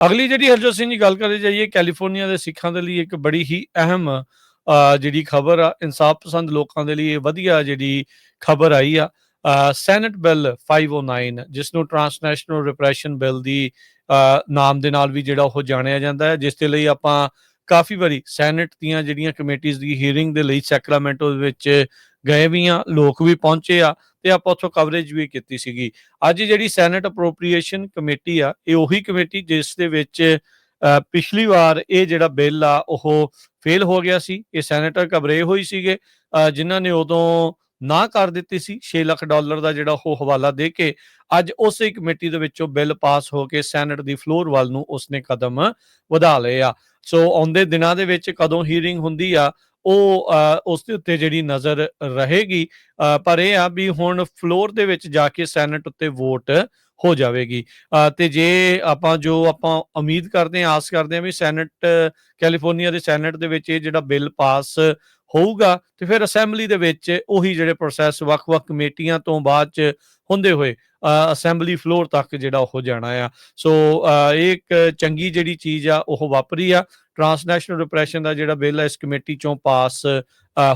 ਅਗਲੀ ਜਿਹੜੀ ਹਰਜੋਤ ਸਿੰਘ ਜੀ ਗੱਲ ਕਰੀ ਜਾਈਏ, ਕੈਲੀਫੋਰਨੀਆ ਦੇ ਸਿੱਖਾਂ ਦੇ ਲਈ ਇੱਕ ਬੜੀ ਹੀ ਅਹਿਮ ਜਿਹੜੀ ਖਬਰ ਆ, ਇਨਸਾਫ ਪਸੰਦ ਲੋਕਾਂ ਦੇ ਲਈ ਇਹ ਵਧੀਆ ਜਿਹੜੀ ਖਬਰ ਆਈ ਆ। ਸੈਨੇਟ ਬਿੱਲ 509 ਜਿਸ ਨੂੰ ਟਰਾਂਸਨੈਸ਼ਨਲ ਰਿਪਰੈਸ਼ਨ ਬਿੱਲ ਦੀ ਨਾਮ ਦੇ ਨਾਲ ਵੀ ਜਿਹੜਾ ਉਹ ਜਾਣਿਆ ਜਾਂਦਾ ਹੈ, ਜਿਸ ਦੇ ਲਈ ਆਪਾਂ ਕਾਫੀ ਵਾਰੀ ਸੈਨੇਟ ਦੀਆਂ ਜਿਹੜੀਆਂ ਕਮੇਟੀਆਂ ਦੀ ਹੀਅਰਿੰਗ ਦੇ ਲਈ ਸੈਕਰਾਮੈਂਟੋ ਦੇ ਵਿੱਚ ਗਏ ਵੀ ਆ, ਲੋਕ ਵੀ ਪਹੁੰਚੇ ਆ ਤੇ ਆਪਾਂ ਉੱਥੋਂ ਕਵਰੇਜ ਵੀ ਕੀਤੀ ਸੀਗੀ। ਅੱਜ ਜਿਹੜੀ ਸੈਨੇਟ ਅਪਰੋਪਰੀਏਸ਼ਨ ਕਮੇਟੀ ਆ, ਇਹ ਉਹੀ ਕਮੇਟੀ ਜਿਸ ਦੇ ਵਿੱਚ ਪਿਛਲੀ ਵਾਰ ਇਹ ਜਿਹੜਾ ਬਿੱਲ ਆ ਉਹ ਫੇਲ ਹੋ ਗਿਆ ਸੀ। ਇਹ ਸੈਨੇਟਰ ਘਬਰੇ ਹੋਈ ਸੀਗੇ, ਜਿਨ੍ਹਾਂ ਨੇ ਉਦੋਂ ਨਾ ਕਰ ਦਿੱਤੀ ਸੀ $6 ਲੱਖ ਦਾ ਜਿਹੜਾ ਉਹ ਹਵਾਲਾ ਦੇ ਕੇ। ਅੱਜ ਉਸੇ ਕਮੇਟੀ ਦੇ ਵਿੱਚੋਂ ਬਿੱਲ ਪਾਸ ਹੋ ਕੇ ਸੈਨੇਟ ਦੀ ਫਲੋਰ ਵੱਲ ਨੂੰ ਉਸਨੇ ਕਦਮ ਵਧਾ ਲਏ ਆ। ਸੋ ਆਉਂਦੇ ਦਿਨਾਂ ਦੇ ਵਿੱਚ ਕਦੋਂ ਹੀਅਰਿੰਗ ਹੁੰਦੀ ਆ ਉਹ ਉਸ ਦੇ ਉੱਤੇ ਜਿਹੜੀ ਨਜ਼ਰ ਰਹੇਗੀ, ਪਰ ਇਹ ਆ ਵੀ ਹੁਣ ਫਲੋਰ ਦੇ ਵਿੱਚ ਜਾ ਕੇ ਸੈਨੇਟ ਉੱਤੇ ਵੋਟ ਹੋ ਜਾਵੇਗੀ। ਤੇ ਜੇ ਆਪਾਂ ਉਮੀਦ ਕਰਦੇ ਹਾਂ, ਆਸ ਕਰਦੇ ਹਾਂ ਵੀ ਕੈਲੀਫੋਰਨੀਆ ਦੇ ਸੈਨੇਟ ਦੇ ਵਿੱਚ ਇਹ ਜਿਹੜਾ ਬਿੱਲ ਪਾਸ ਹੋਊਗਾ ਤੇ ਫਿਰ ਅਸੈਂਬਲੀ ਦੇ ਵਿੱਚ ਉਹੀ ਜਿਹੜੇ ਪ੍ਰੋਸੈਸ ਵੱਖ-ਵੱਖ ਕਮੇਟੀਆਂ ਤੋਂ ਬਾਅਦ ਚ ਹੁੰਦੇ ਹੋਏ ਅਸੈਂਬਲੀ ਫਲੋਰ ਤੱਕ ਜਿਹੜਾ ਉਹ ਜਾਣਾ ਆ। ਸੋ ਇਹ ਇੱਕ ਚੰਗੀ ਜਿਹੜੀ ਚੀਜ਼ ਆ ਉਹ ਵਾਪਰੀ ਆ। ਟਰਾਂਸਨੈਸ਼ਨਲ ਰਿਪਰੈਸ਼ਨ ਦਾ ਜਿਹੜਾ ਬਿੱਲ ਹੈ ਇਸ ਕਮੇਟੀ ਚੋਂ ਪਾਸ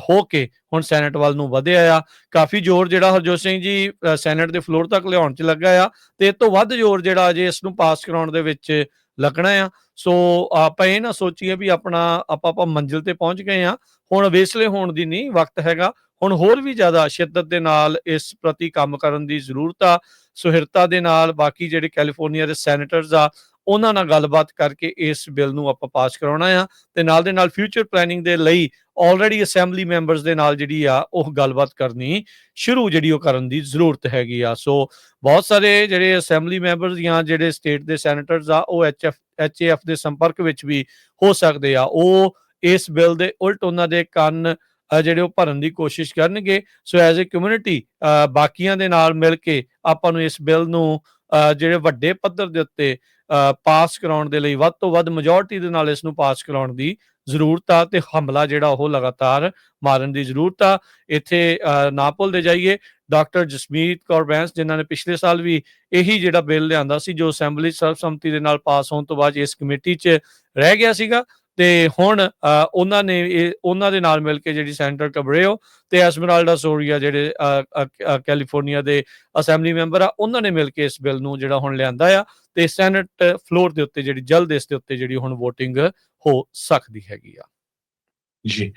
ਹੋ ਕੇ ਹੁਣ ਸੈਨੇਟ ਵੱਲ ਨੂੰ ਵਧਿਆ ਆ। ਕਾਫੀ ਜ਼ੋਰ ਜਿਹੜਾ ਹਰਜੋਤ ਸਿੰਘ ਜੀ ਸੈਨੇਟ ਦੇ ਫਲੋਰ ਤੱਕ ਲਿਆਉਣ 'ਚ ਲੱਗਾ ਆ, ਤੇ ਇਹ ਤੋਂ ਵੱਧ ਜ਼ੋਰ ਜਿਹੜਾ ਅਜੇ ਇਸ ਨੂੰ ਪਾਸ ਕਰਾਉਣ ਦੇ ਵਿੱਚ ਲੱਗਣਾ ਆ। ਸੋ ਆਪਾਂ ਇਹ ਨਾ ਸੋਚੀਏ ਵੀ ਆਪਾਂ ਮੰਜ਼ਿਲ ਤੇ ਪਹੁੰਚ ਗਏ ਆ, ਹੁਣ ਵੇਸਲੇ ਹੋਣ ਦੀ ਨਹੀਂ ਵਕਤ ਹੈਗਾ। ਹੁਣ ਹੋਰ ਵੀ ਜ਼ਿਆਦਾ ਸ਼ਿੱਦਤ ਦੇ ਨਾਲ ਇਸ ਪ੍ਰਤੀ ਕੰਮ ਕਰਨ ਦੀ ਜ਼ਰੂਰਤ ਆ। ਸੁਹਿਰਤਾ ਦੇ ਨਾਲ ਬਾਕੀ ਜਿਹੜੇ ਕੈਲੀਫੋਰਨੀਆ ਦੇ ਸੈਨੇਟਰਸ ਆ ਉਹਨਾਂ ਨਾਲ ਗੱਲਬਾਤ ਕਰਕੇ ਇਸ ਬਿੱਲ ਨੂੰ ਆਪਾਂ ਪਾਸ ਕਰਾਉਣਾ ਆ, ਤੇ ਨਾਲ ਦੇ ਨਾਲ ਫਿਊਚਰ ਪਲੈਨਿੰਗ ਦੇ ਲਈ ਆਲਰੇਡੀ ਅਸੈਂਬਲੀ ਮੈਂਬਰਸ ਦੇ ਨਾਲ ਜਿਹੜੀ ਆ ਉਹ ਗੱਲਬਾਤ ਕਰਨੀ ਸ਼ੁਰੂ ਜਿਹੜੀ ਉਹ ਕਰਨ ਦੀ ਜ਼ਰੂਰਤ ਹੈਗੀ ਆ। ਸੋ ਬਹੁਤ ਸਾਰੇ ਜਿਹੜੇ ਅਸੈਂਬਲੀ ਮੈਂਬਰਸ ਜਾਂ ਜਿਹੜੇ ਸਟੇਟ ਦੇ ਸੈਨੇਟਰਸ ਆ ਉਹ HAF ਦੇ ਸੰਪਰਕ ਵਿੱਚ ਵੀ ਹੋ ਸਕਦੇ ਆ। ਉਹ ਇਸ ਬਿੱਲ ਦੇ ਉਲਟ ਉਹਨਾਂ ਦੇ ਕੰਨ ਜਿਹੜੇ ਉਹ ਭਰਨ ਦੀ ਕੋਸ਼ਿਸ਼ ਕਰਨਗੇ। ਸੋ ਐਜ਼ ਏ ਕਮਿਊਨਿਟੀ ਬਾਕੀਆਂ ਦੇ ਨਾਲ ਮਿਲ ਕੇ ਆਪਾਂ ਨੂੰ ਇਸ ਬਿੱਲ ਨੂੰ ਜਿਹੜੇ ਵੱਡੇ ਪੱਧਰ ਦੇ ਉੱਤੇ ਪਾਸ ਕਰਾਉਣ ਦੇ ਲਈ ਵੱਧ ਤੋਂ ਵੱਧ ਮੈਜੋਰਟੀ ਦੇ ਨਾਲ ਇਸ ਨੂੰ ਪਾਸ ਕਰਾਉਣ ਦੀ ਜ਼ਰੂਰਤ ਆ, ਤੇ ਹਮਲਾ ਜਿਹੜਾ ਉਹ ਲਗਾਤਾਰ ਮਾਰਨ ਦੀ ਜ਼ਰੂਰਤ ਆ। ਇੱਥੇ ਨਾ ਭੁੱਲਦੇ ਜਾਈਏ ਡਾਕਟਰ ਜਸਮੀਤ ਕੌਰ ਬੈਂਸ, ਜਿਨ੍ਹਾਂ ਨੇ ਪਿਛਲੇ ਸਾਲ ਵੀ ਇਹੀ ਜਿਹੜਾ ਬਿੱਲ ਲਿਆਂਦਾ ਸੀ, ਜੋ ਅਸੈਂਬਲੀ ਸਰਬਸੰਮਤੀ ਦੇ ਨਾਲ ਪਾਸ ਹੋਣ ਤੋਂ ਬਾਅਦ ਇਸ ਕਮੇਟੀ 'ਚ ਰਹਿ ਗਿਆ ਸੀਗਾ, ਤੇ ਹੁਣ ਉਹਨਾਂ ਦੇ ਨਾਲ ਮਿਲ ਕੇ ਜਿਹੜੀ ਸੈਨੇਟਰ ਕਬਰੇਓ ਤੇ ਐਸਮਰਾਲਡਾ ਸੋਰੀਆ ਜਿਹੜੇ ਕੈਲੀਫੋਰਨੀਆ ਦੇ ਅਸੈਂਬਲੀ ਮੈਂਬਰ ਆ, ਉਹਨਾਂ ਨੇ ਮਿਲ ਕੇ ਇਸ ਬਿੱਲ ਨੂੰ ਜਿਹੜਾ ਹੁਣ ਲਿਆਂਦਾ ਆ, ਤੇ ਸੈਨੇਟ ਫਲੋਰ ਦੇ ਉੱਤੇ ਜਿਹੜੀ ਜਲਦ ਇਸ ਦੇ ਉੱਤੇ ਜਿਹੜੀ ਹੁਣ ਵੋਟਿੰਗ ਹੋ ਸਕਦੀ ਹੈਗੀ ਆ। ਜੀ।